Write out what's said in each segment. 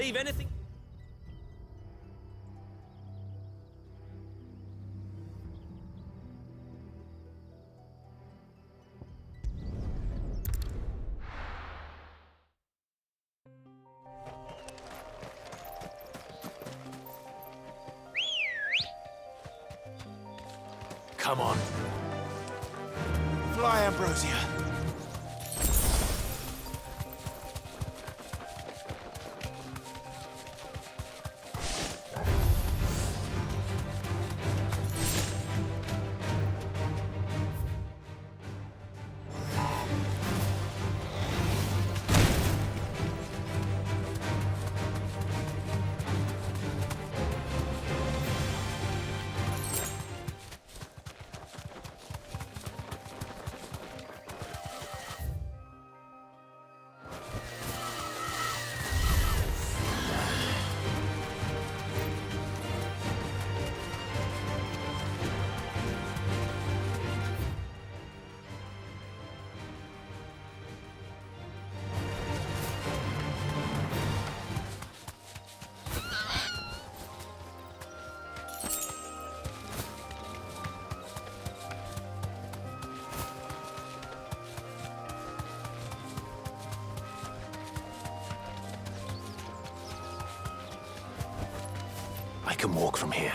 Leave anything. Come on. Fly, Ambrosia. I can walk from here.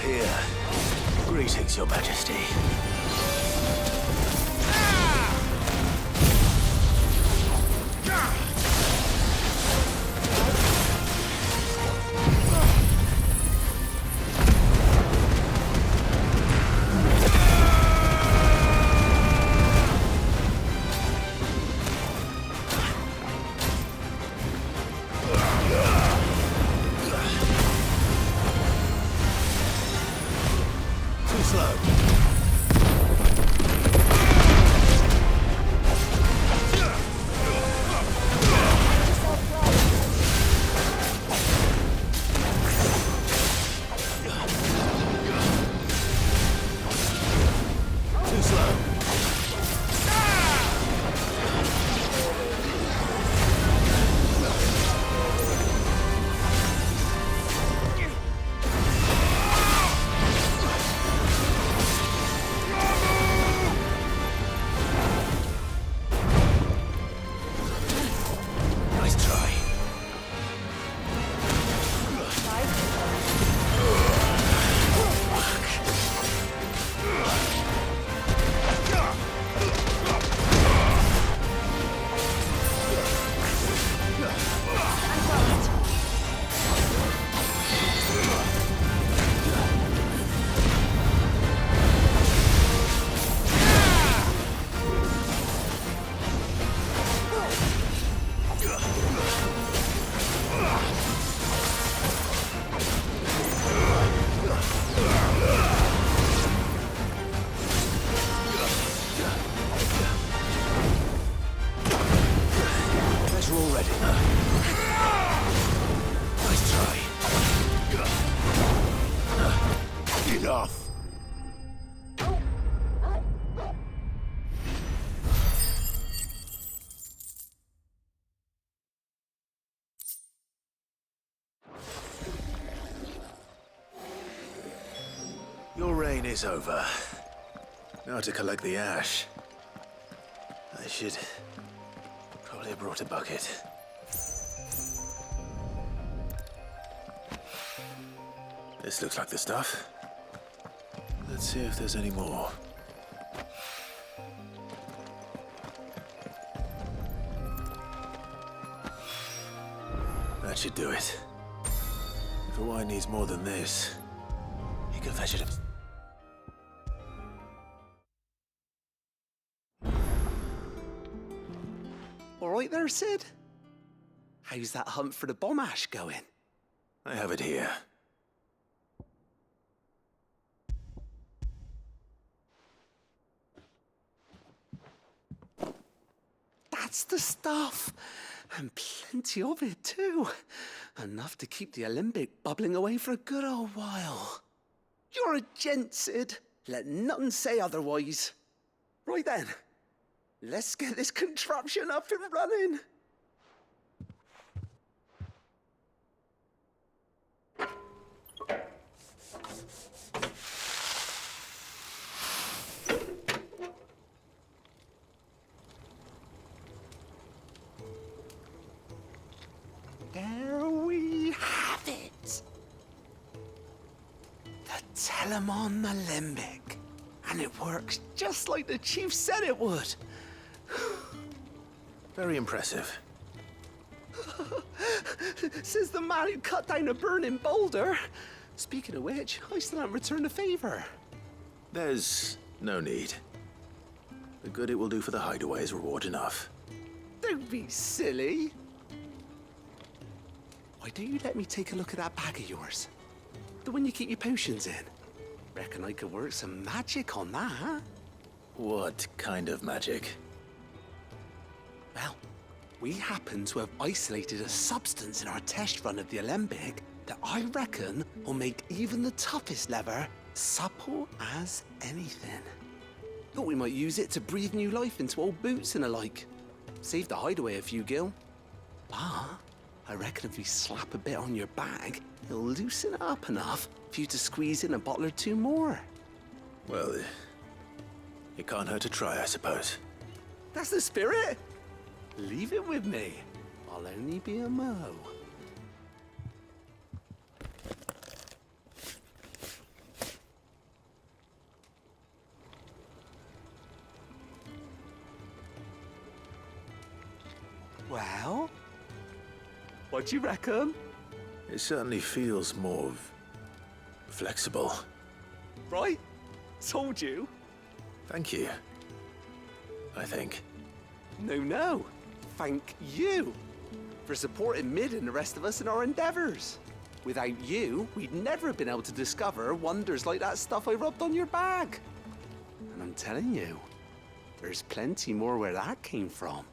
Here. Greetings, Your Majesty. Slow. is over. Now to collect the ash. I should probably have brought a bucket. This looks like the stuff. Let's see if there's any more. That should do it. If the wine needs more than this, he can fetch it himself. All right there, Sid? How's that hunt for the bomb ash going? I have it here. That's the stuff. And plenty of it, too. Enough to keep the Alembic bubbling away for a good old while. You're a gent, Sid. Let none say otherwise. Right then. Let's get this contraption up and running. There we have it. The Telemon Alembic. And it works just like the chief said it would. Very impressive. Says the man who cut down a burning boulder. Speaking of which, I still haven't returned the favor. There's no need. The good it will do for the hideaway is reward enough. Don't be silly. Why don't you let me take a look at that bag of yours? The one you keep your potions in. Reckon I could work some magic on that, huh? What kind of magic? Well, we happen to have isolated a substance in our test run of the Alembic that I reckon will make even the toughest lever supple as anything. Thought we might use it to breathe new life into old boots and the like. Save the hideaway a few gil. But I reckon if we slap a bit on your bag, it'll loosen it up enough for you to squeeze in a bottle or two more. Well, it can't hurt to try, I suppose. That's the spirit. Leave it with me. I'll only be a mo. Well, what do you reckon? It certainly feels more flexible. Right? Told you. Thank you. I think. No. Thank you for supporting Mid and the rest of us in our endeavors. Without you, we'd never have been able to discover wonders like that stuff I rubbed on your bag. And I'm telling you, there's plenty more where that came from.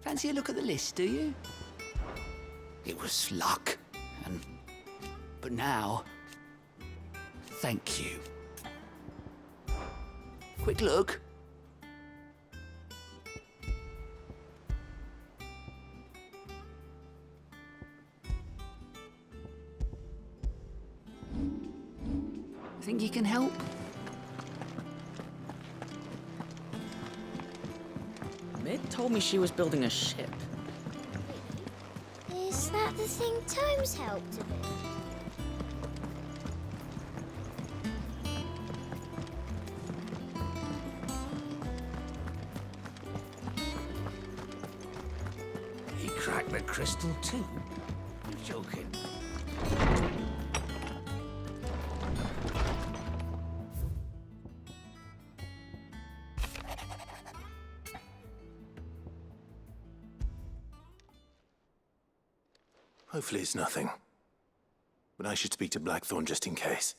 Fancy a look at the list, do you? It was luck, but now, Thank you. Quick look. Think you can help? Mid told me she was building a ship. Is that the thing Tomes helped with? He cracked the crystal too? You're joking. Hopefully it's nothing. But I should speak to Blackthorn just in case.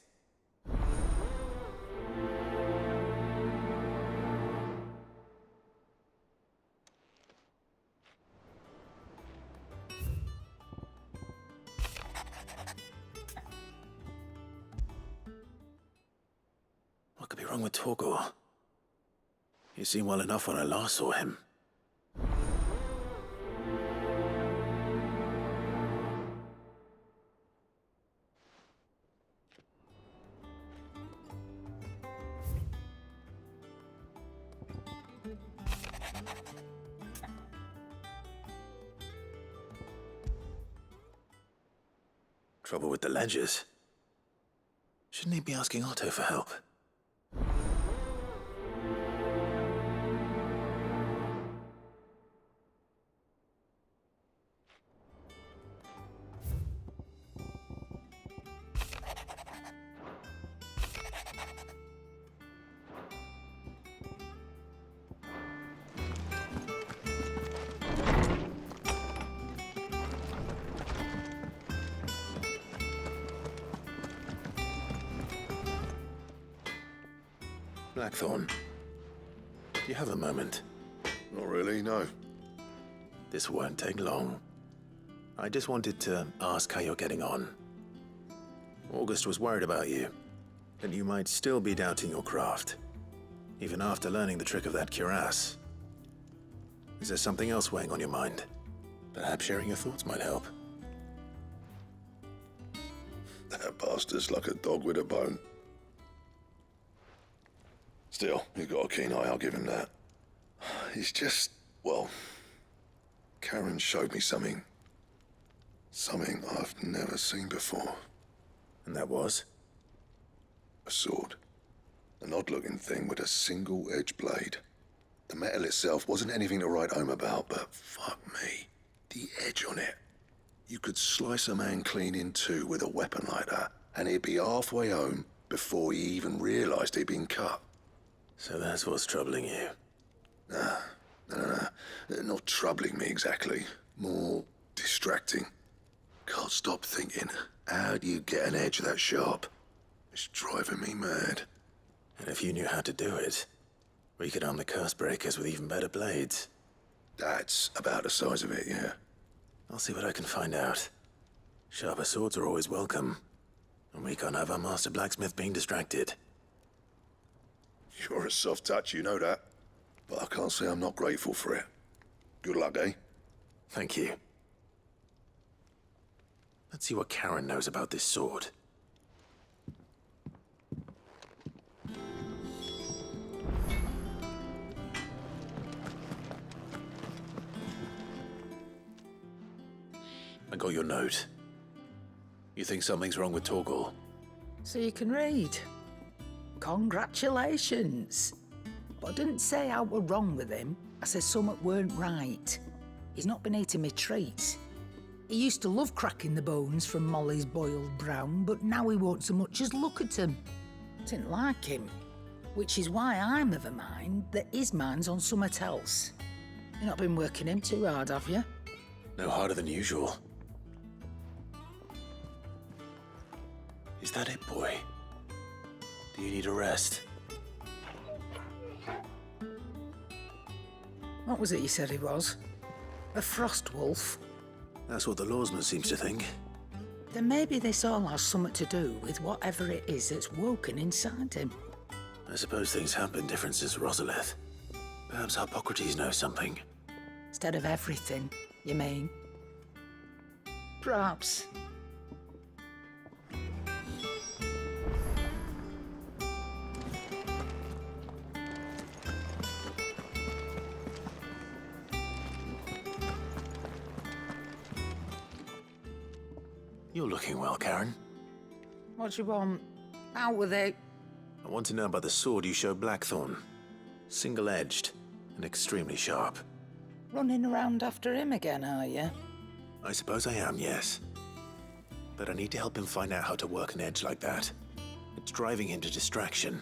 What could be wrong with Torgor? He seemed well enough when I last saw him. Trouble with the ledgers. Shouldn't he be asking Otto for help? Blackthorn, do you have a moment? Not really, no. This won't take long. I just wanted to ask how you're getting on. August was worried about you, that you might still be doubting your craft, even after learning the trick of that cuirass. Is there something else weighing on your mind? Perhaps sharing your thoughts might help. That bastard's like a dog with a bone. Still, he's got a keen eye, I'll give him that. He's just, well, Karen showed me something. Something I've never seen before. And that was? A sword. An odd-looking thing with a single-edged blade. The metal itself wasn't anything to write home about, but fuck me, the edge on it. You could slice a man clean in two with a weapon like that, and he'd be halfway home before he even realized he'd been cut. So that's what's troubling you. No. Not troubling me exactly. More distracting. Can't stop thinking, how do you get an edge that sharp? It's driving me mad. And if you knew how to do it, we could arm the curse breakers with even better blades. That's about the size of it, yeah. I'll see what I can find out. Sharper swords are always welcome. And we can't have our master blacksmith being distracted. You're a soft touch, you know that. But I can't say I'm not grateful for it. Good luck, eh? Thank you. Let's see what Karen knows about this sword. I got your note. You think something's wrong with Torgor? So you can read. Congratulations. But I didn't say I were wrong with him. I said something weren't right. He's not been eating me treats. He used to love cracking the bones from Molly's boiled brown, but now he won't so much as look at them. Didn't like him. Which is why I'm of a mind that his mind's on something else. You've not been working him too hard, have you? No harder than usual. Is that it, boy? Do you need a rest? What was it you said he was? A frost wolf? That's what the lawsman seems to think. Then maybe this all has something to do with whatever it is that's woken inside him. I suppose things have been different since Rosalith. Perhaps Hippocrates knows something. Instead of everything, you mean? Perhaps. You're looking well, Karen. What do you want? Out with it. I want to know about the sword you showed Blackthorn. Single-edged and extremely sharp. Running around after him again, are you? I suppose I am, yes. But I need to help him find out how to work an edge like that. It's driving him to distraction.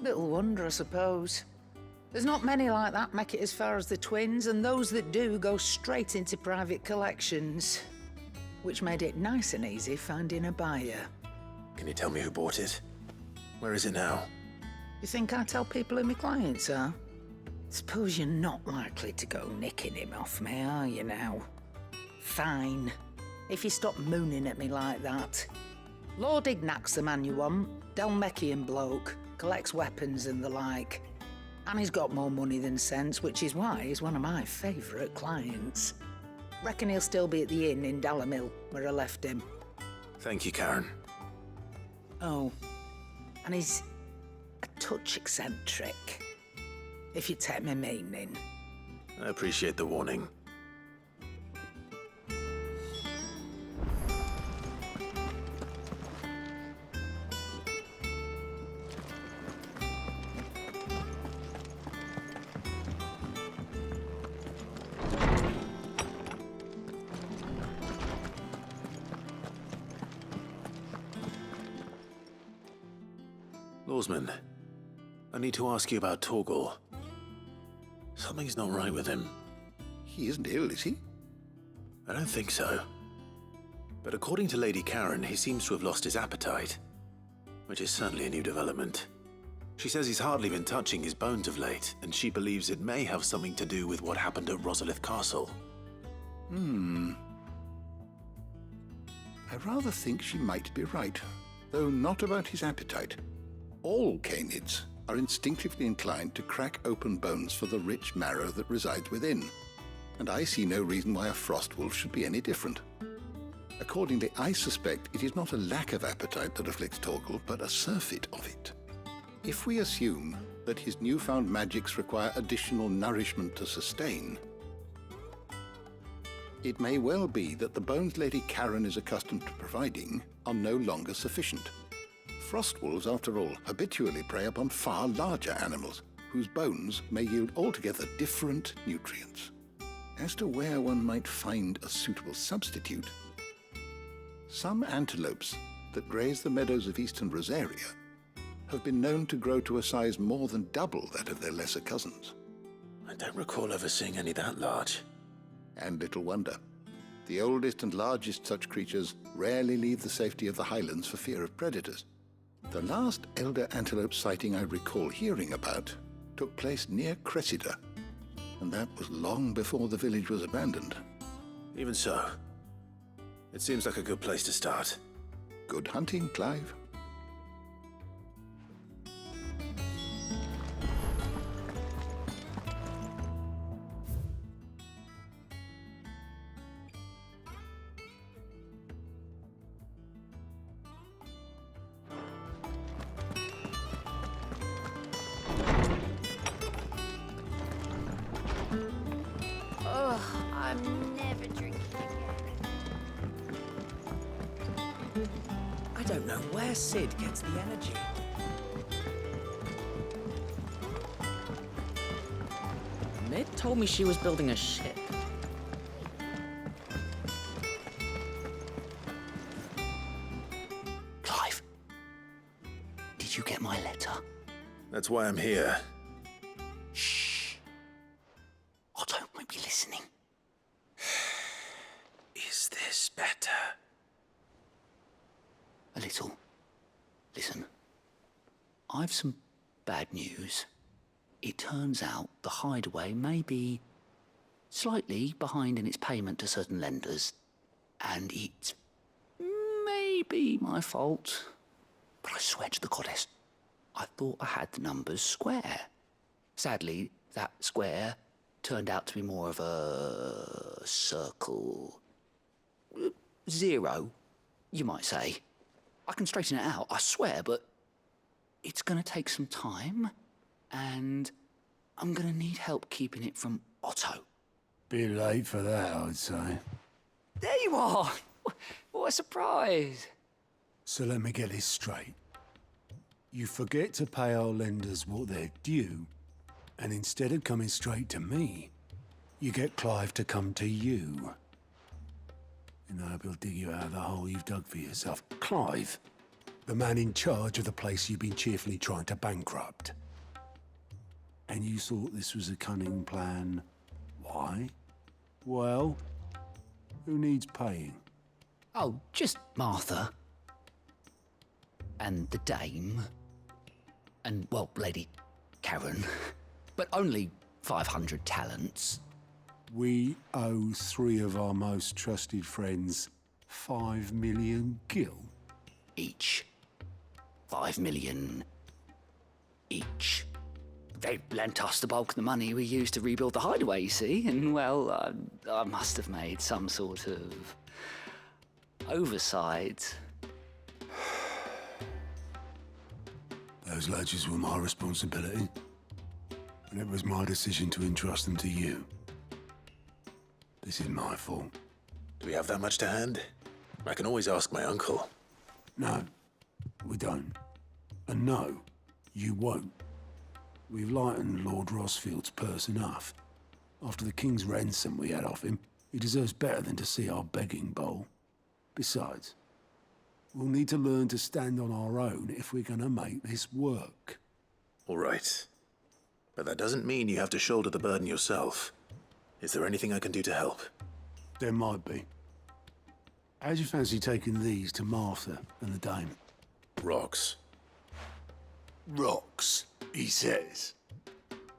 Little wonder, I suppose. There's not many like that make it as far as the twins, and those that do go straight into private collections. Which made it nice and easy finding a buyer. Can you tell me who bought it? Where is it now? You think I tell people who my clients are? Suppose you're not likely to go nicking him off me, are you now? Fine. If you stop mooning at me like that. Lord Ignac's the man you want. Dalmekian bloke. Collects weapons and the like. And he's got more money than sense, which is why he's one of my favourite clients. Reckon he'll still be at the inn in Dalamil, where I left him. Thank you, Karen. Oh, and he's a touch eccentric, if you take my meaning. I appreciate the warning. Lawsman, I need to ask you about Torgal. Something's not right with him. He isn't ill, is he? I don't think so. But according to Lady Karen, he seems to have lost his appetite, which is certainly a new development. She says he's hardly been touching his bones of late, and she believes it may have something to do with what happened at Rosalith Castle. I rather think she might be right, though not about his appetite. All canids are instinctively inclined to crack open bones for the rich marrow that resides within, and I see no reason why a frost wolf should be any different. Accordingly, I suspect it is not a lack of appetite that afflicts Torgal, but a surfeit of it. If we assume that his newfound magics require additional nourishment to sustain, it may well be that the bones Lady Karen is accustomed to providing are no longer sufficient. Frost wolves, after all, habitually prey upon far larger animals, whose bones may yield altogether different nutrients. As to where one might find a suitable substitute, some antelopes that graze the meadows of eastern Rosaria have been known to grow to a size more than double that of their lesser cousins. I don't recall ever seeing any that large. And little wonder. The oldest and largest such creatures rarely leave the safety of the highlands for fear of predators. The last elder antelope sighting I recall hearing about took place near Cressida, and that was long before the village was abandoned. Even so, it seems like a good place to start. Good hunting, Clive. I'm never drinking again. I don't know where Sid gets the energy. Mid told me she was building a ship. Clive, did you get my letter? That's why I'm here. Shh. Oh, don't make me listening. Is this better? A little. Listen, I've some bad news. It turns out the hideaway may be slightly behind in its payment to certain lenders, and it's may be my fault, but I swear to the goddess, I thought I had the numbers square. Sadly, that square turned out to be more of a circle. 0, you might say. I can straighten it out, I swear, but it's gonna take some time, and I'm gonna need help keeping it from Otto. Bit late for that, I'd say. There you are! What a surprise! So let me get this straight. You forget to pay our lenders what they're due, and instead of coming straight to me, you get Clive to come to you. And I hope he'll dig you out of the hole you've dug for yourself. Clive, the man in charge of the place you've been cheerfully trying to bankrupt. And you thought this was a cunning plan. Why? Well, who needs paying? Oh, just Martha. And the dame. And, well, Lady Karen. But only 500 talents. We owe 3 of our most trusted friends 5 million gil. Each. 5 million each. They lent us the bulk of the money we used to rebuild the hideaway, you see, and, well, I must have made some sort of oversight. Those ledgers were my responsibility, and it was my decision to entrust them to you. This is my fault. Do we have that much to hand? I can always ask my uncle. No, we don't. And no, you won't. We've lightened Lord Rosfield's purse enough. After the king's ransom we had off him, he deserves better than to see our begging bowl. Besides, we'll need to learn to stand on our own if we're gonna make this work. All right. But that doesn't mean you have to shoulder the burden yourself. Is there anything I can do to help? There might be. How'd you fancy taking these to Martha and the dame? Rocks. Rocks, he says.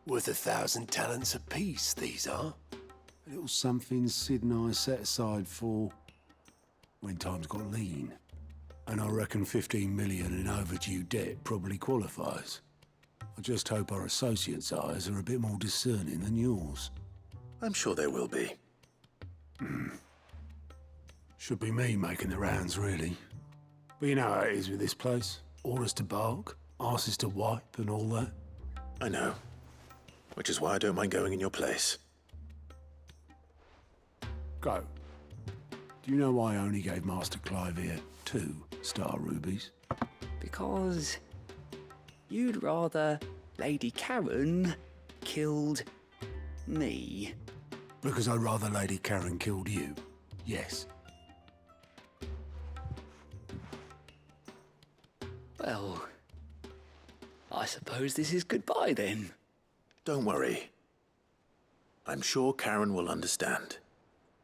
Worth 1,000 talents apiece, these are. A little something Sid and I set aside for when times got lean. And I reckon 15 million in overdue debt probably qualifies. I just hope our associates' eyes are a bit more discerning than yours. I'm sure there will be. Should be me making the rounds, really. But you know how it is with this place. Orders to bark, arses to wipe, and all that. I know. Which is why I don't mind going in your place. Go. Do you know why I only gave Master Clive here 2 star rubies? Because you'd rather Lady Karen killed me. Because I'd rather Lady Karen killed you. Yes. Well, I suppose this is goodbye then. Don't worry. I'm sure Karen will understand.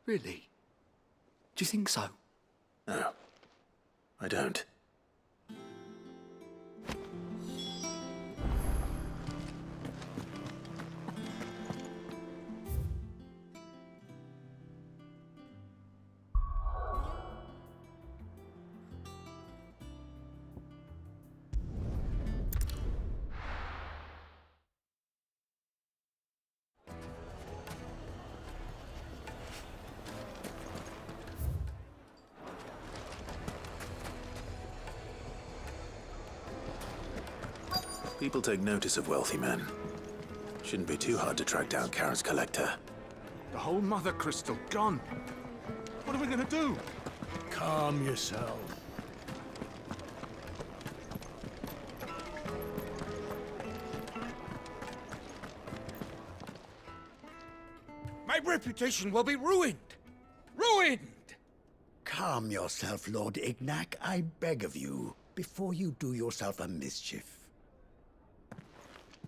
Really? Do you think so? No, I don't. People take notice of wealthy men. Shouldn't be too hard to track down Karen's collector. The whole mother crystal gone. What are we gonna do? Calm yourself. My reputation will be ruined! Ruined! Calm yourself, Lord Ignac, I beg of you, before you do yourself a mischief.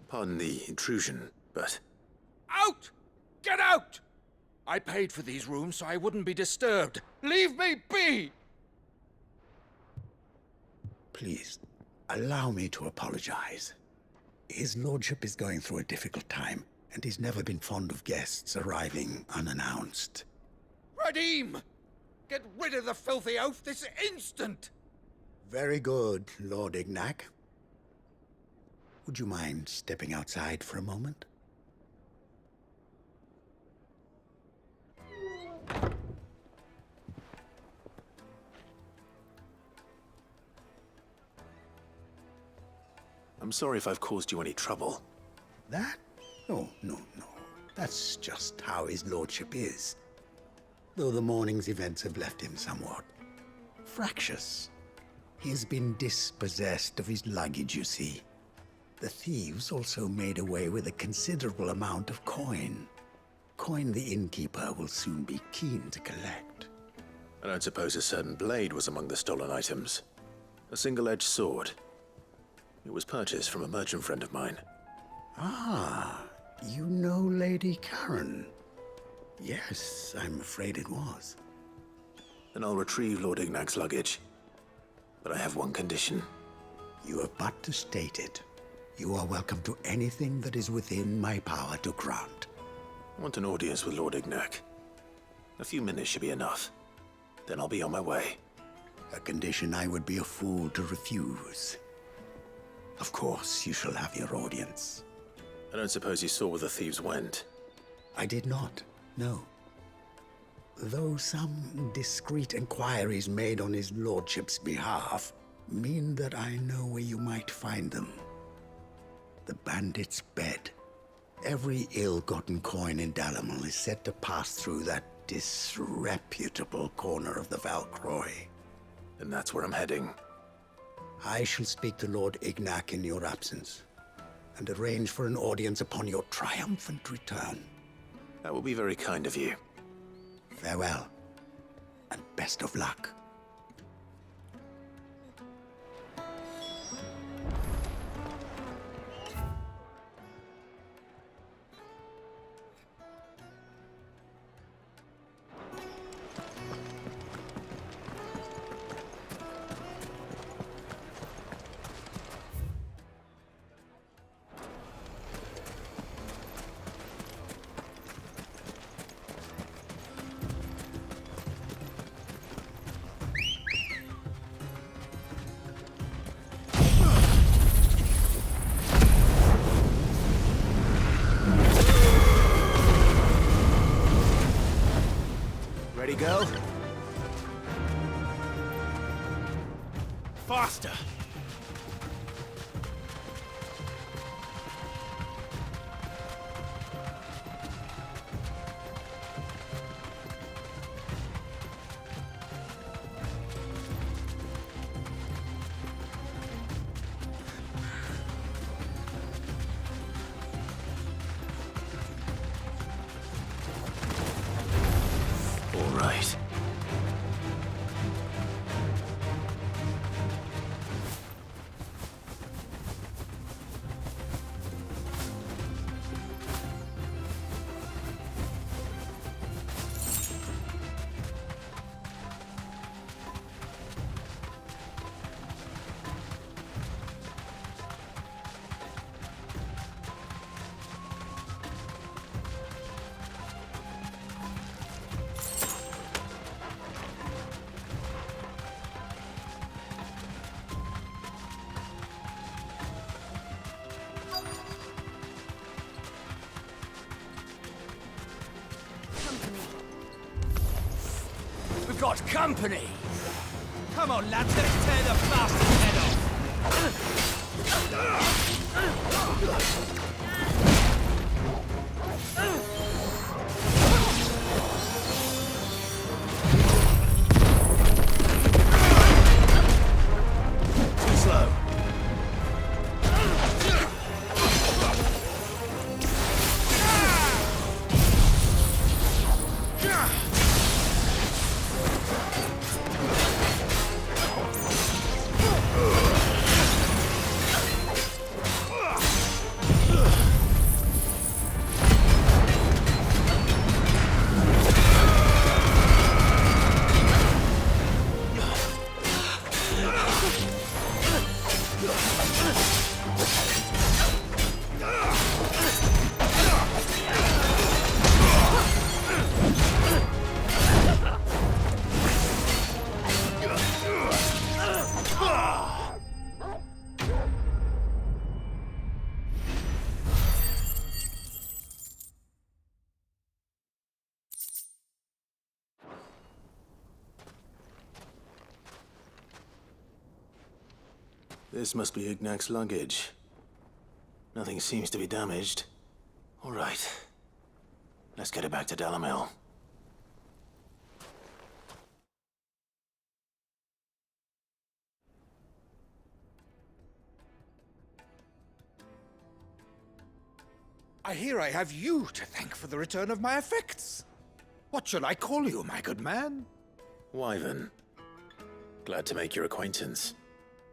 Pardon the intrusion, but Out! Get out! I paid for these rooms so I wouldn't be disturbed. Leave me be! Please, allow me to apologize. His lordship is going through a difficult time, and he's never been fond of guests arriving unannounced. Radim! Get rid of the filthy oaf this instant! Very good, Lord Ignac. Would you mind stepping outside for a moment? I'm sorry if I've caused you any trouble. That? Oh, no. That's just how his lordship is. Though the morning's events have left him somewhat fractious. He has been dispossessed of his luggage, you see. The thieves also made away with a considerable amount of coin. Coin the innkeeper will soon be keen to collect. I don't suppose a certain blade was among the stolen items. A single-edged sword. It was purchased from a merchant friend of mine. Ah, you know Lady Karen. Yes, I'm afraid it was. Then I'll retrieve Lord Ignac's luggage. But I have one condition. You have but to state it. You are welcome to anything that is within my power to grant. I want an audience with Lord Ignac. A few minutes should be enough. Then I'll be on my way. A condition I would be a fool to refuse. Of course, you shall have your audience. I don't suppose you saw where the thieves went. I did not, no. Though some discreet inquiries made on his lordship's behalf mean that I know where you might find them. The bandit's bed. Every ill-gotten coin in Dalamal is said to pass through that disreputable corner of the Valcroy. And that's where I'm heading. I shall speak to Lord Ignac in your absence, and arrange for an audience upon your triumphant return. That will be very kind of you. Farewell, and best of luck. Ready, go? Faster! All right. We've got company! Come on, lads, let's tear the bastard's head off! Too slow. This must be Ignac's luggage. Nothing seems to be damaged. All right. Let's get it back to Dalamil. I hear I have you to thank for the return of my effects. What shall I call you, my good man? Wyvern. Glad to make your acquaintance.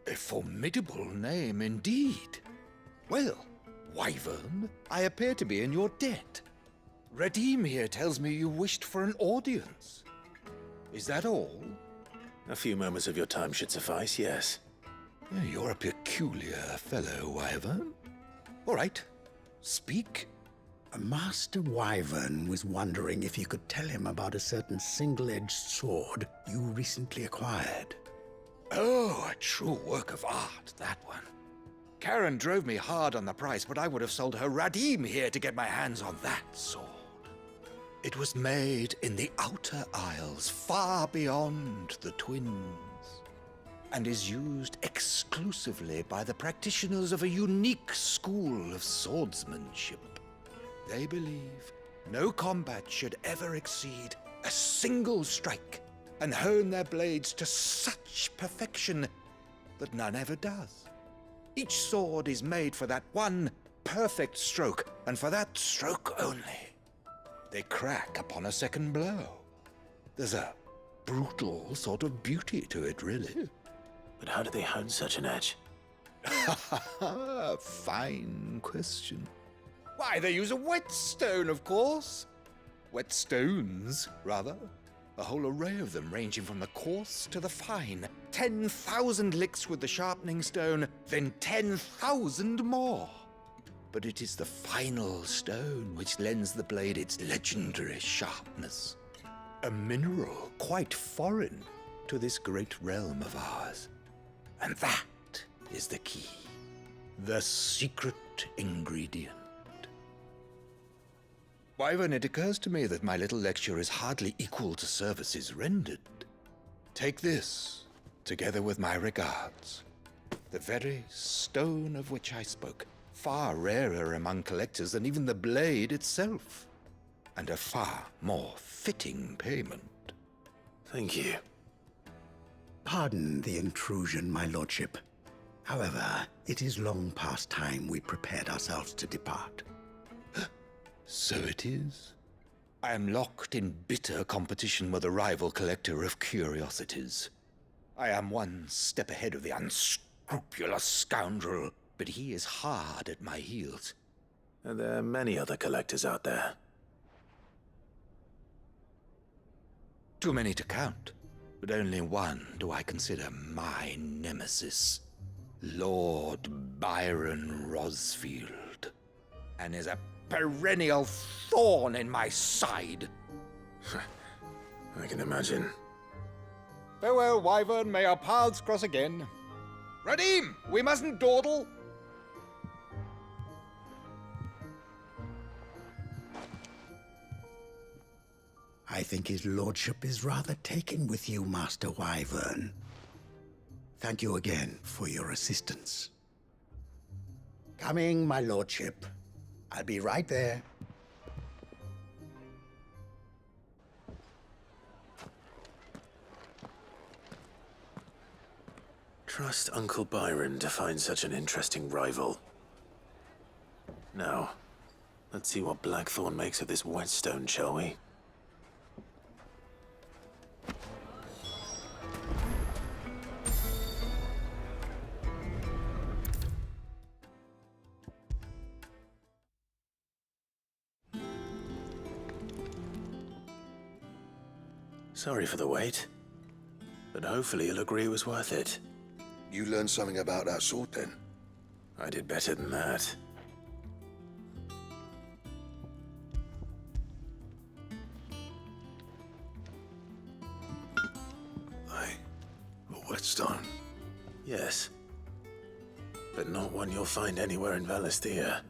A formidable name indeed. Well, Wyvern, I appear to be in your debt. Redeem here tells me you wished for an audience. Is that all? A few moments of your time should suffice, yes. You're a peculiar fellow, Wyvern. All right, speak. Master Wyvern was wondering if you could tell him about a certain single-edged sword you recently acquired. Oh, a true work of art, that one. Karen drove me hard on the price, but I would have sold her Radim here to get my hands on that sword. It was made in the Outer Isles, far beyond the Twins, and is used exclusively by the practitioners of a unique school of swordsmanship. They believe no combat should ever exceed a single strike, and hone their blades to such perfection that none ever does. Each sword is made for that one perfect stroke, and for that stroke only. They crack upon a second blow. There's a brutal sort of beauty to it, really. But how do they hone such an edge? Fine question. Why, they use a whetstone, of course. Whetstones, rather. A whole array of them, ranging from the coarse to the fine. 10,000 licks with the sharpening stone, then 10,000 more. But it is the final stone which lends the blade its legendary sharpness. A mineral quite foreign to this great realm of ours. And that is the key. The secret ingredient. Wyvern, it occurs to me that my little lecture is hardly equal to services rendered. Take this, together with my regards. The very stone of which I spoke, far rarer among collectors than even the blade itself, and a far more fitting payment. Thank you. Pardon the intrusion, my lordship. However, it is long past time we prepared ourselves to depart. So it is. I am locked in bitter competition with a rival collector of curiosities. I am one step ahead of the unscrupulous scoundrel, but he is hard at my heels. Are there many other collectors out there? Too many to count, but only one do I consider my nemesis. Lord Byron Rosfield, and is a perennial thorn in my side. I can imagine. Farewell, Wyvern. May our paths cross again. Radim, we mustn't dawdle. I think his lordship is rather taken with you, Master Wyvern. Thank you again for your assistance. Coming, my lordship. I'll be right there. Trust Uncle Byron to find such an interesting rival. Now, let's see what Blackthorn makes of this whetstone, shall we? Sorry for the wait, but hopefully you'll agree it was worth it. You learned something about that sword then? I did better than that. A whetstone? Yes, but not one you'll find anywhere in Valisthea.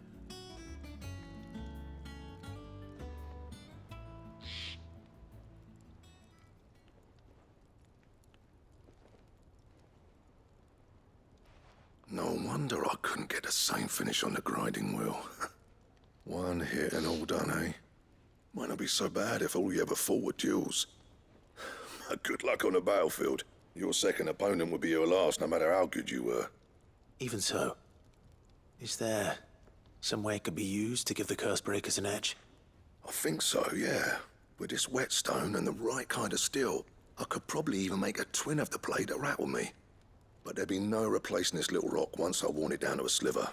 No wonder I couldn't get the same finish on the grinding wheel. One hit and all done, eh? Might not be so bad if all you ever fought were duels. Good luck on the battlefield. Your second opponent would be your last, no matter how good you were. Even so, is there some way it could be used to give the curse breakers an edge? I think so, yeah. With this whetstone and the right kind of steel, I could probably even make a twin of the blade that rattled me. But there'd be no replacing this little rock once I worn it down to a sliver.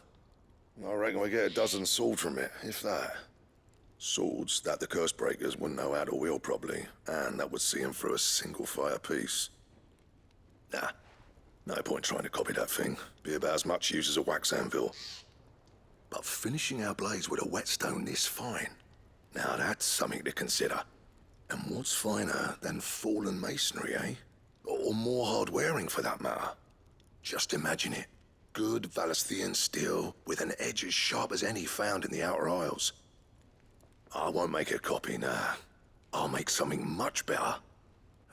I reckon we get a dozen swords from it, if that. Swords that the curse breakers wouldn't know how to wield properly, and that would see them through a single fire piece. Nah, no point trying to copy that thing. Be about as much use as a wax anvil. But finishing our blades with a whetstone this fine, now that's something to consider. And what's finer than fallen masonry, eh? Or more hard-wearing, for that matter. Just imagine it. Good Valisthian steel with an edge as sharp as any found in the Outer Isles. I won't make a copy, nah. I'll make something much better.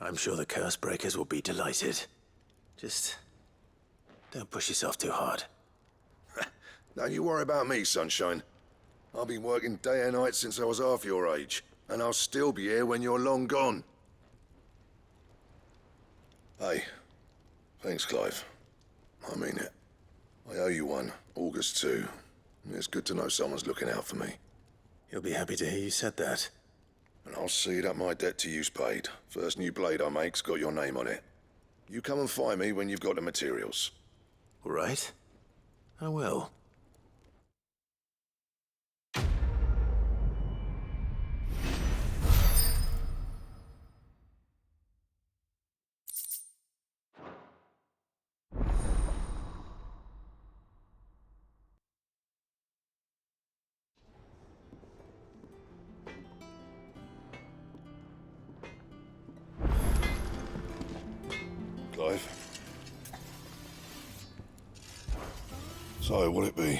I'm sure the curse breakers will be delighted. Just don't push yourself too hard. Don't you worry about me, sunshine. I've been working day and night since I was half your age, and I'll still be here when you're long gone. Hey, thanks, Clive. I mean it. I owe you one, August too. It's good to know someone's looking out for me. He'll be happy to hear you said that. And I'll see that my debt to you's paid. First new blade I make's got your name on it. You come and find me when you've got the materials. All right. I will. Clive? So, what'll it be?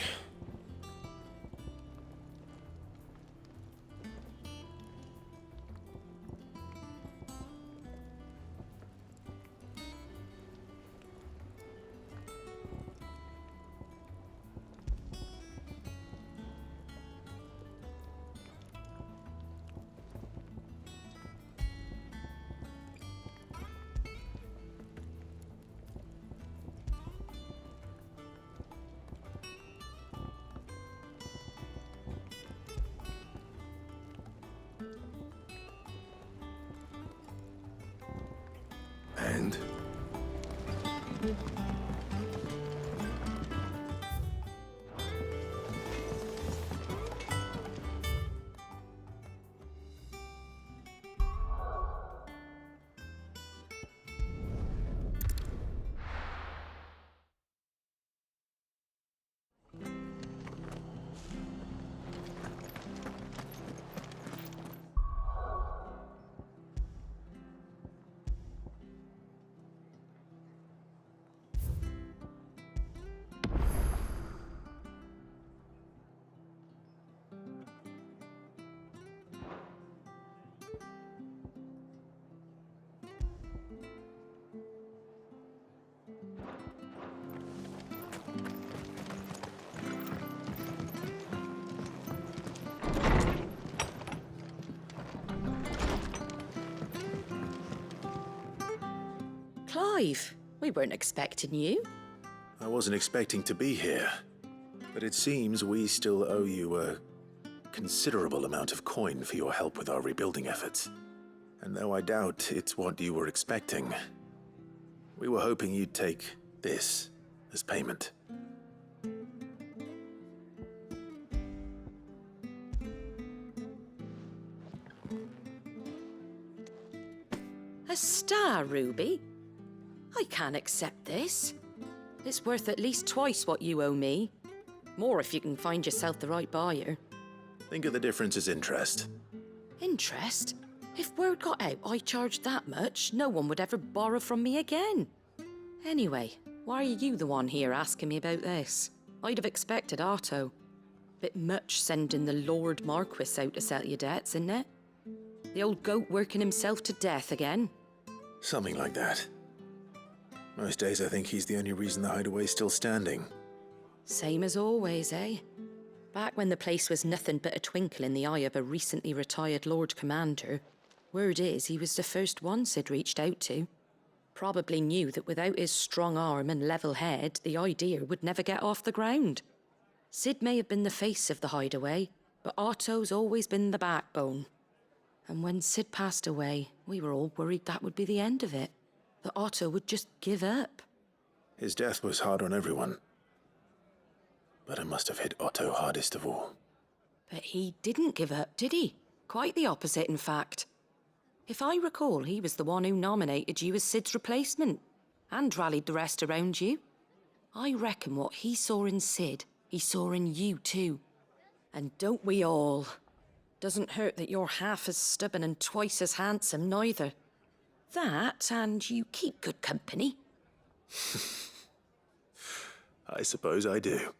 And? Clive, we weren't expecting you. I wasn't expecting to be here, but it seems we still owe you a considerable amount of coin for your help with our rebuilding efforts. And though I doubt it's what you were expecting, we were hoping you'd take this as payment. A star ruby? I can't accept this. It's worth at least twice what you owe me. More if you can find yourself the right buyer. Think of the difference as interest. Interest? If word got out I charged that much, no one would ever borrow from me again. Anyway, why are you the one here asking me about this? I'd have expected Otto. Bit much sending the Lord Marquis out to settle your debts, isn't it? The old goat working himself to death again. Something like that. Most days I think he's the only reason the hideaway's still standing. Same as always, eh? Back when the place was nothing but a twinkle in the eye of a recently retired Lord Commander, word is he was the first one Sid reached out to. Probably knew that without his strong arm and level head, the idea would never get off the ground. Sid may have been the face of the hideaway, but Otto's always been the backbone. And when Sid passed away, we were all worried that would be the end of it. That Otto would just give up. His death was hard on everyone. But it must have hit Otto hardest of all. But he didn't give up, did he? Quite the opposite, in fact. If I recall, he was the one who nominated you as Sid's replacement, and rallied the rest around you. I reckon what he saw in Sid, he saw in you too. And don't we all? Doesn't hurt that you're half as stubborn and twice as handsome, neither. That, and you keep good company. I suppose I do.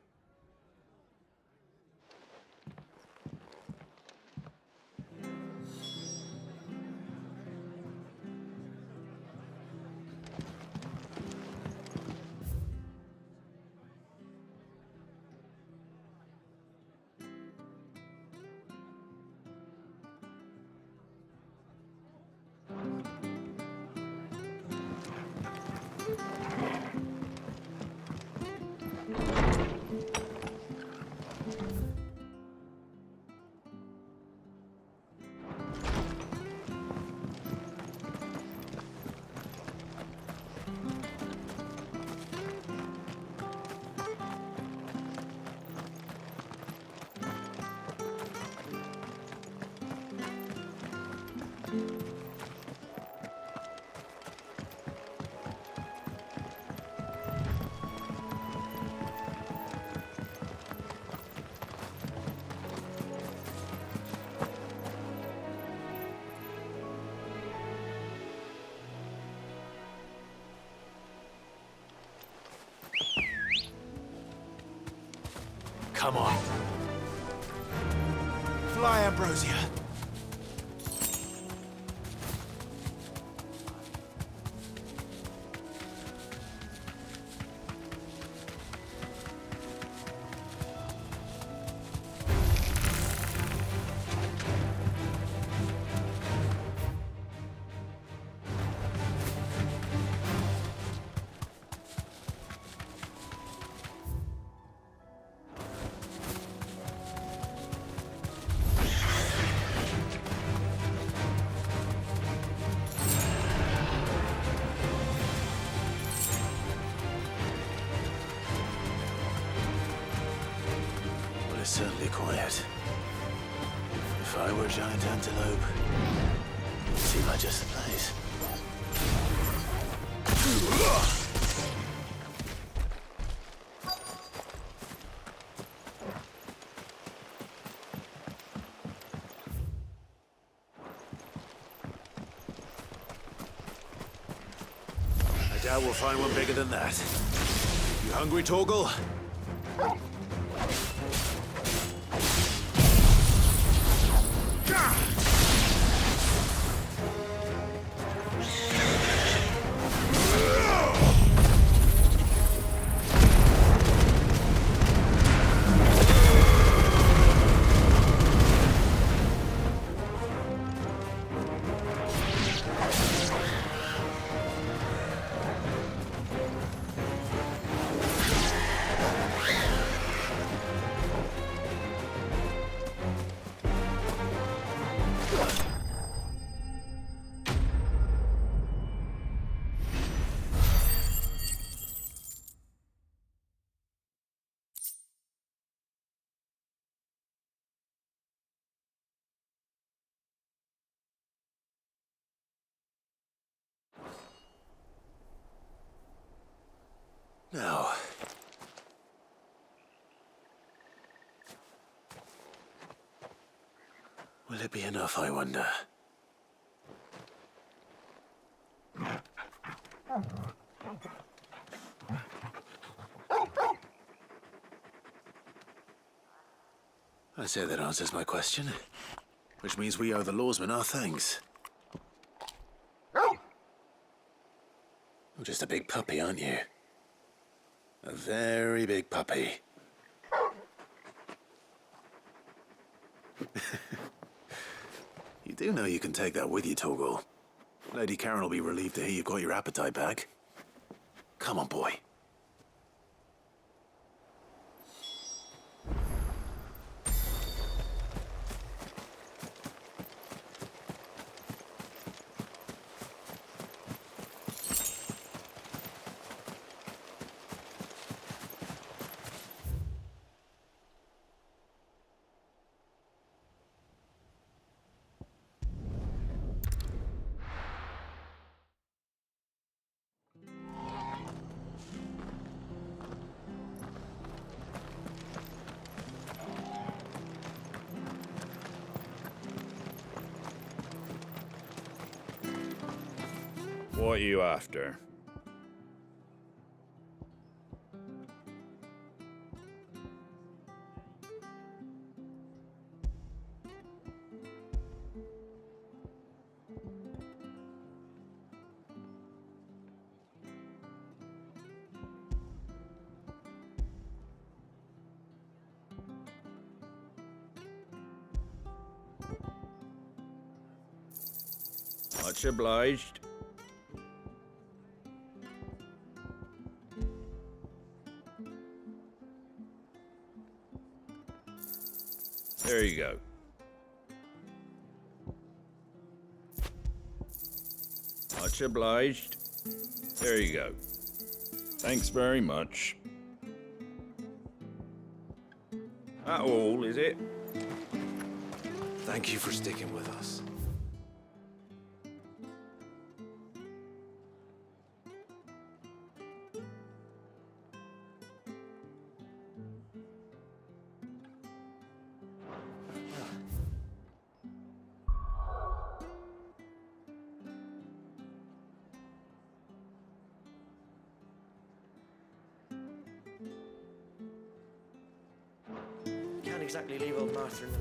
Come on. Fly, Ambrosia. Certainly quiet. If I were a giant antelope, it'd seem like just the place. I doubt we'll find one bigger than that. You hungry, Torgal? Now, will it be enough, I wonder? I say that answers my question, which means we owe the lawsmen our thanks. You're just a big puppy, aren't you? A very big puppy. You do know you can take that with you, Torgal. Lady Karen will be relieved to hear you've got your appetite back. Come on, boy. What are you after? Much obliged. There you go. Much obliged. There you go. Thanks very much. That all, is it? Thank you for sticking with us. Can't exactly leave old Martha in the...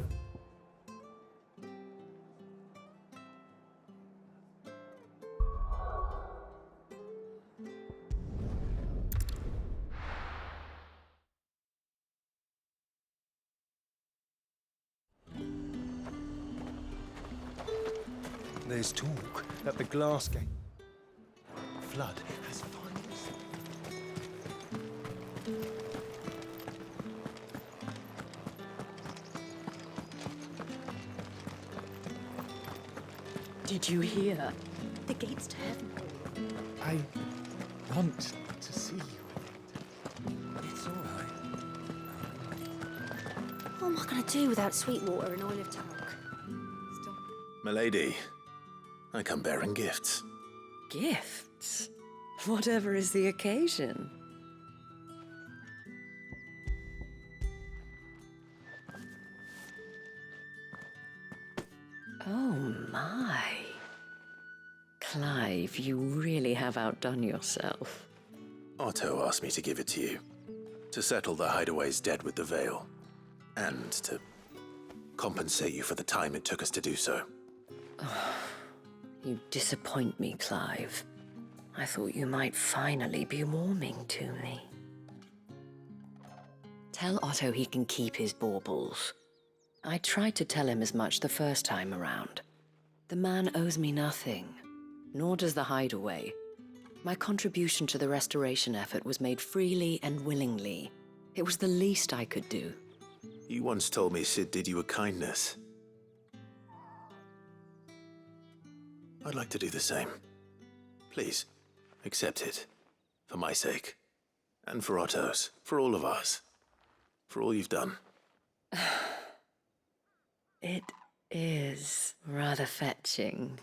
There's talk that the glass gate flood has finally... Did you hear? The gates to heaven. I want to see you in it. It's all right. What am I going to do without Sweetwater and Olive Talk? Milady, I come bearing gifts. Gifts? Whatever is the occasion. Oh my. Clive, you really have outdone yourself. Otto asked me to give it to you. To settle the Hideaway's debt with the Veil. And to compensate you for the time it took us to do so. You disappoint me, Clive. I thought you might finally be warming to me. Tell Otto he can keep his baubles. I tried to tell him as much the first time around. The man owes me nothing, nor does the Hideaway. My contribution to the restoration effort was made freely and willingly. It was the least I could do. You once told me Sid did you a kindness. I'd like to do the same. Please, accept it. For my sake. And for Otto's. For all of us. For all you've done. It is rather fetching,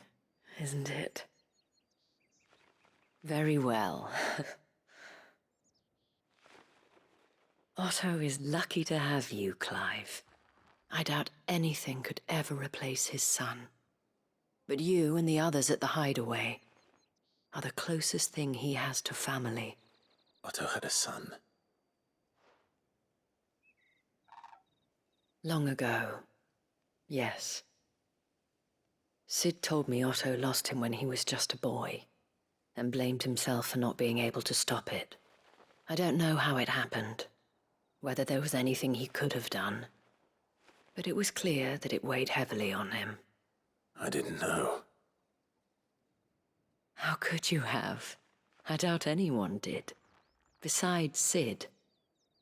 isn't it? Very well. Otto is lucky to have you, Clive. I doubt anything could ever replace his son. But you and the others at the Hideaway are the closest thing he has to family. Otto had a son. Long ago, yes. Sid told me Otto lost him when he was just a boy, and blamed himself for not being able to stop it. I don't know how it happened, whether there was anything he could have done. But it was clear that it weighed heavily on him. I didn't know. How could you have? I doubt anyone did. Besides Sid,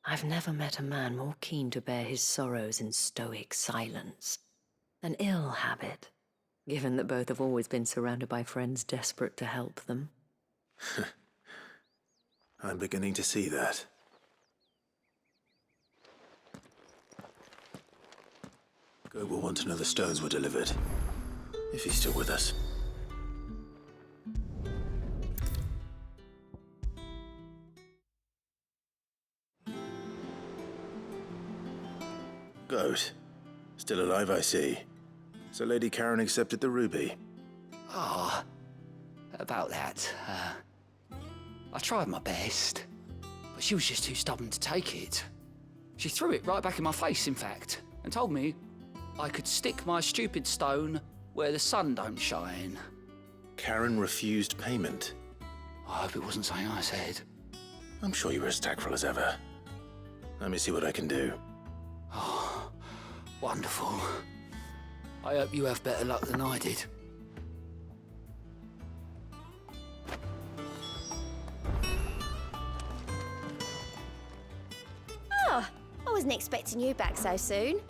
I've never met a man more keen to bear his sorrows in stoic silence. An ill habit, given that both have always been surrounded by friends desperate to help them. I'm beginning to see that. Goat will want to know the stones were delivered, if he's still with us. Goat. Still alive, I see. So Lady Karen accepted the ruby. Ah, about that. I tried my best, but she was just too stubborn to take it. She threw it right back in my face, in fact, and told me I could stick my stupid stone where the sun don't shine. Karen refused payment. I hope it wasn't something I said. I'm sure you were as tactful as ever. Let me see what I can do. Oh, wonderful. I hope you have better luck than I did. Oh, I wasn't expecting you back so soon.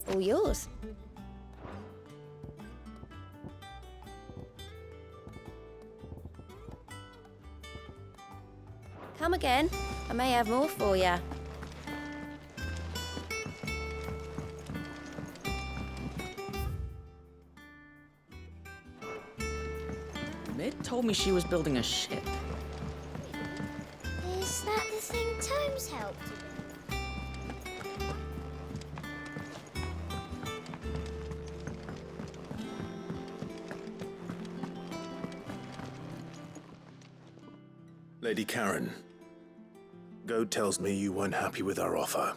All yours. Come again. I may have more for you. Mid told me she was building a ship. Is that the thing Tomes helped you with? Lady Karen, Goat tells me you weren't happy with our offer.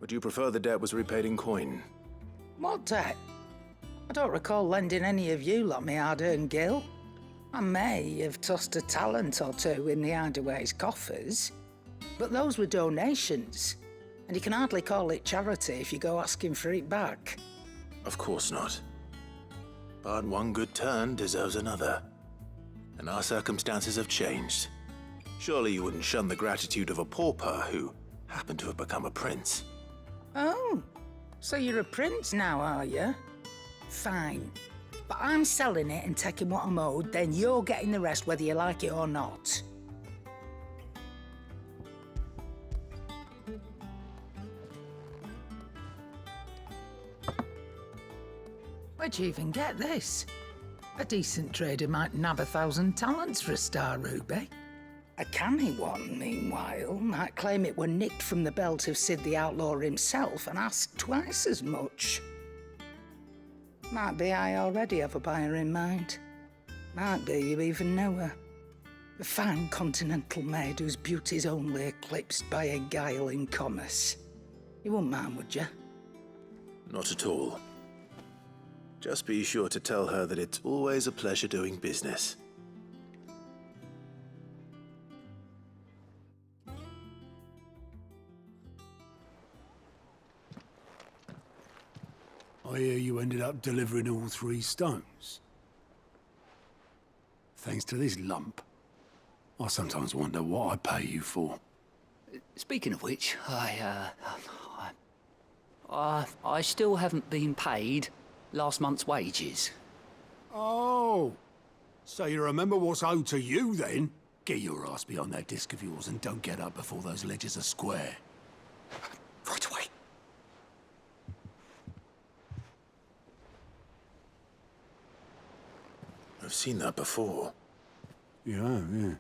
Would you prefer the debt was repaid in coin? What debt? I don't recall lending any of you like me hard-earned gil. I may have tossed a talent or two in the Hideaway's coffers, but those were donations, and you can hardly call it charity if you go asking for it back. Of course not. But one good turn deserves another. And our circumstances have changed. Surely you wouldn't shun the gratitude of a pauper who happened to have become a prince. Oh, so you're a prince now, are you? Fine. But I'm selling it and taking what I'm owed, then you're getting the rest whether you like it or not. Where'd you even get this? A decent trader might nab 1,000 talents for a star ruby. A canny one, meanwhile, might claim it were nicked from the belt of Sid the Outlaw himself and ask twice as much. Might be I already have a buyer in mind. Might be you even know her. A fine continental maid whose beauty's only eclipsed by a guile in commerce. You wouldn't mind, would you? Not at all. Just be sure to tell her that it's always a pleasure doing business. I hear you ended up delivering all 3 stones. Thanks to this lump. I sometimes wonder what I pay you for. Speaking of which, I still haven't been paid last month's wages. Oh, so you remember what's owed to you then? Get your ass behind that disc of yours and don't get up before those ledgers are square. Right away. I've seen that before. You have, yeah.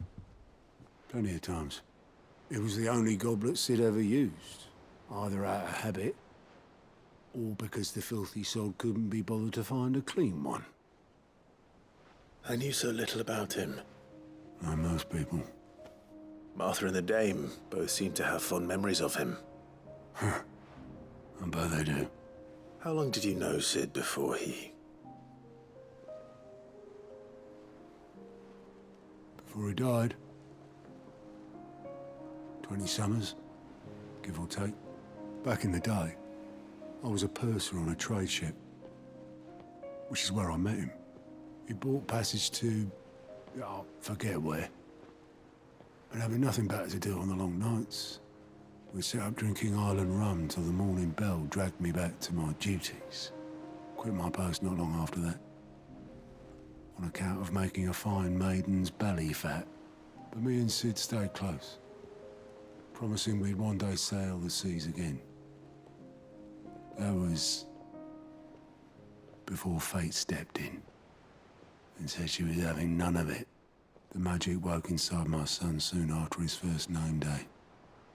Plenty of times. It was the only goblet Sid ever used. Either out of habit, or because the filthy sod couldn't be bothered to find a clean one. I knew so little about him. Like most people. Martha and the Dame both seem to have fond memories of him. I bet they do. How long did you know Sid before he... Before he died. 20 summers, give or take. Back in the day, I was a purser on a trade ship, which is where I met him. He bought passage to, I forget where. And having nothing better to do on the long nights, we set up drinking island rum till the morning bell dragged me back to my duties. Quit my post not long after that, on account of making a fine maiden's belly fat. But me and Sid stayed close, promising we'd one day sail the seas again. That was before fate stepped in and said she was having none of it. The magic woke inside my son soon after his first name day,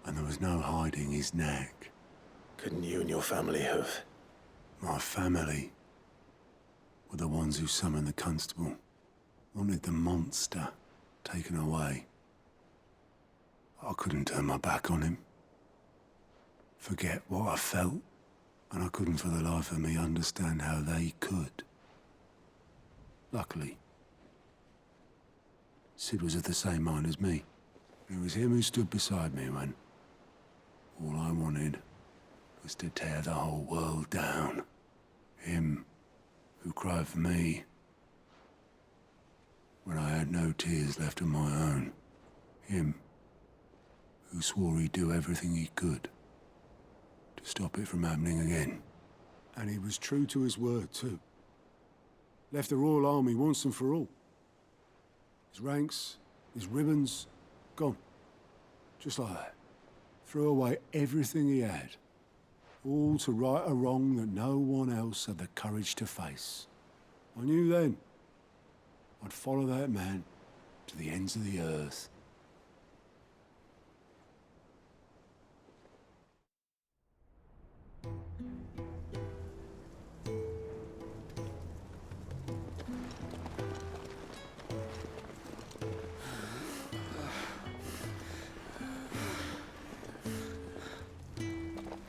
and there was no hiding his knack. Couldn't you and your family have? My family were the ones who summoned the constable, wanted the monster taken away. I couldn't turn my back on him, forget what I felt, and I couldn't for the life of me understand how they could. Luckily, Sid was of the same mind as me. It was him who stood beside me when all I wanted was to tear the whole world down. Him who cried for me when I had no tears left of my own. Him who swore he'd do everything he could to stop it from happening again. And he was true to his word, too. Left the Royal Army once and for all. His ranks, his ribbons, gone. Just like that. Threw away everything he had. All to right a wrong that no one else had the courage to face. I knew then I'd follow that man to the ends of the earth.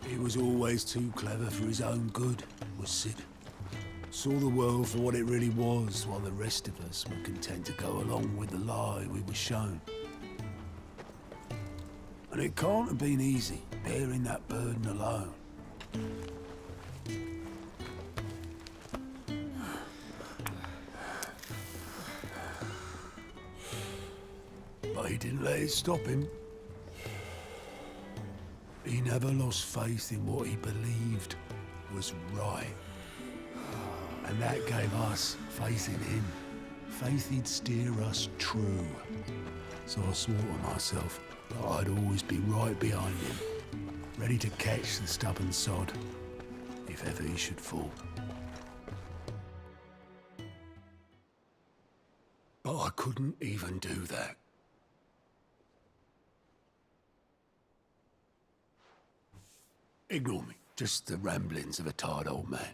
He was always too clever for his own good, was Sid. Saw the world for what it really was, while the rest of us were content to go along with the lie we were shown. And it can't have been easy, bearing that burden alone. But he didn't let it stop him. He never lost faith in what he believed was right. And that gave us faith in him. Faith he'd steer us true. So I swore to myself that I'd always be right behind him, ready to catch the stubborn sod, if ever he should fall. But I couldn't even do that. Ignore me, just the ramblings of a tired old man.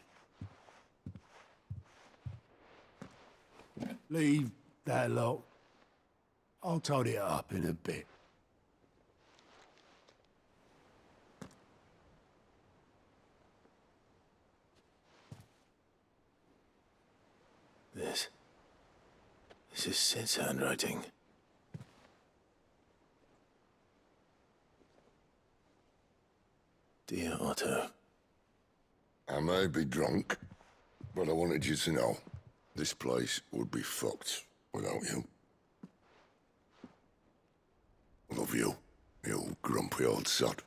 Leave that lot. I'll tidy it up in a bit. This is Sid's handwriting. Dear Otto. I may be drunk, but I wanted you to know this place would be fucked without you. Love you, you grumpy old sod.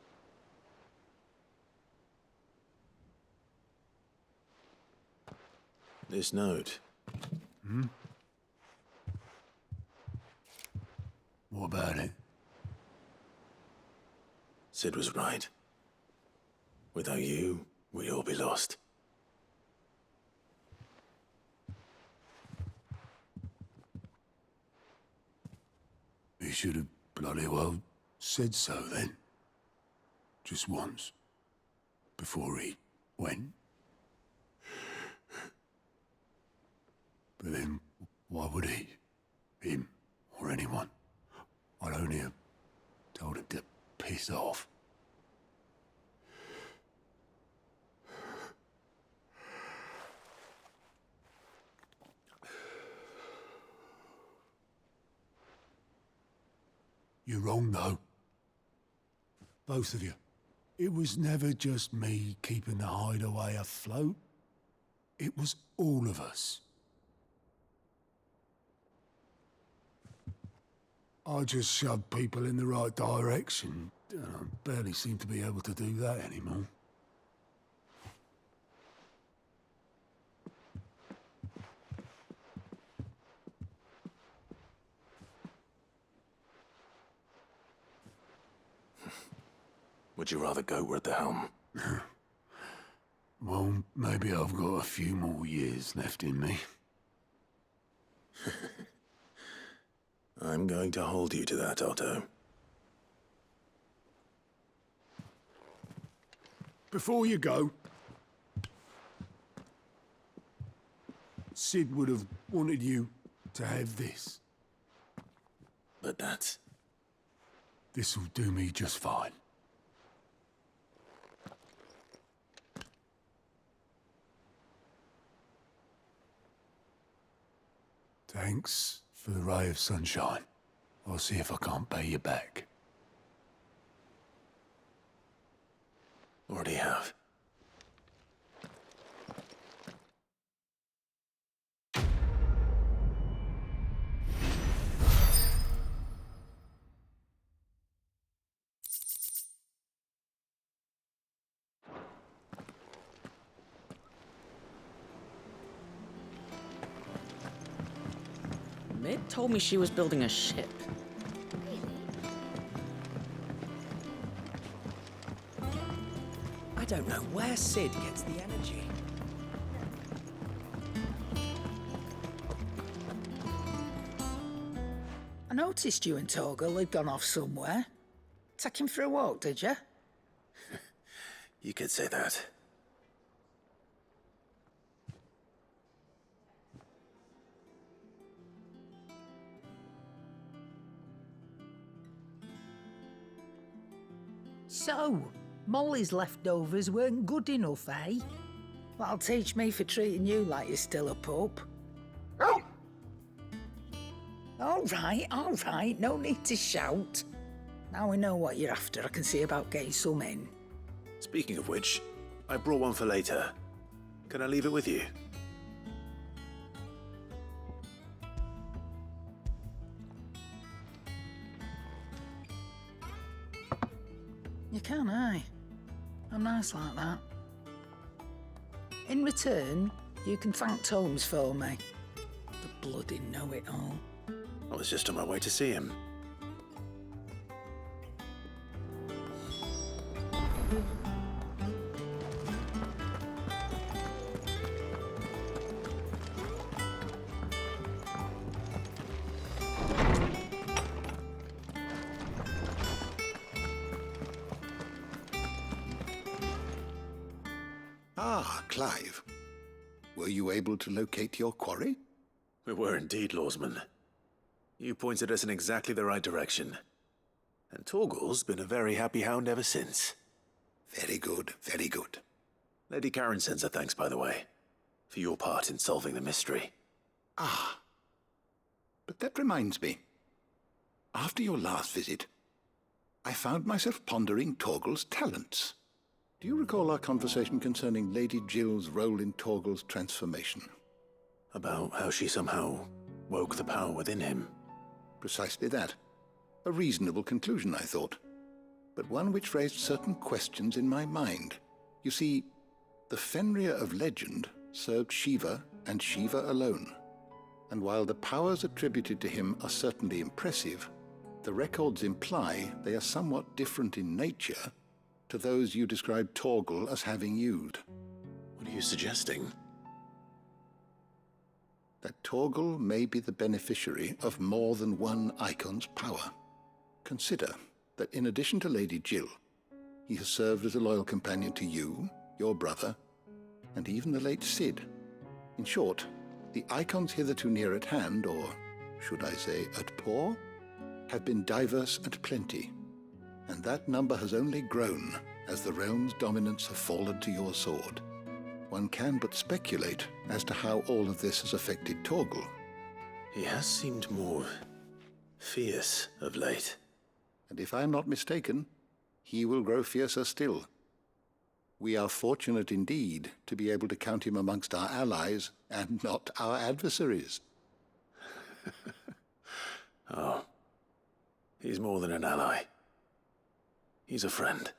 This note. What about it? Sid was right. Without you, we'd all be lost. He should have bloody well said so then. Just once. Before he went. But then, why would he? Him, or anyone? I'd only have told him to piss off. You're wrong, though. Both of you. It was never just me keeping the hideaway afloat. It was all of us. I just shoved people in the right direction, and I barely seem to be able to do that anymore. Would you rather go at the helm? Well, maybe I've got a few more years left in me. I'm going to hold you to that, Otto. Before you go, Sid would have wanted you to have this. But that's... This'll do me just fine. Thanks for the ray of sunshine. I'll see if I can't pay you back. Already have. Mid told me she was building a ship. I don't know where Sid gets the energy. I noticed you and Torgal had gone off somewhere. Take him for a walk, did you? You could say that. So, Molly's leftovers weren't good enough, eh? That'll teach me for treating you like you're still a pup. All right, no need to shout. Now we know what you're after, I can see about getting some in. Speaking of which, I brought one for later. Can I leave it with you? You can, eh? I'm nice like that. In return, you can thank Tomes for me. The bloody know-it-all. I was just on my way to see him. Ah, Clive. Were you able to locate your quarry? We were indeed, Lawsman. You pointed us in exactly the right direction. And Torgal's been a very happy hound ever since. Very good, very good. Lady Karen sends her thanks, by the way, for your part in solving the mystery. Ah. But that reminds me. After your last visit, I found myself pondering Torgal's talents. Do you recall our conversation concerning Lady Jill's role in Torgal's transformation? About how she somehow woke the power within him. Precisely that. A reasonable conclusion, I thought, but one which raised certain questions in my mind. You see, the Fenrir of legend served Shiva and Shiva alone. And while the powers attributed to him are certainly impressive, the records imply they are somewhat different in nature to those you described Torgal as having used. What are you suggesting? That Torgal may be the beneficiary of more than one icon's power. Consider that in addition to Lady Jill, he has served as a loyal companion to you, your brother, and even the late Sid. In short, the icons hitherto near at hand, or should I say at paw, have been diverse and plenty, and that number has only grown as the realm's dominance have fallen to your sword. One can but speculate as to how all of this has affected Torgal. He has seemed more fierce of late. And if I am not mistaken, he will grow fiercer still. We are fortunate indeed to be able to count him amongst our allies and not our adversaries. Oh, he's more than an ally. He's a friend.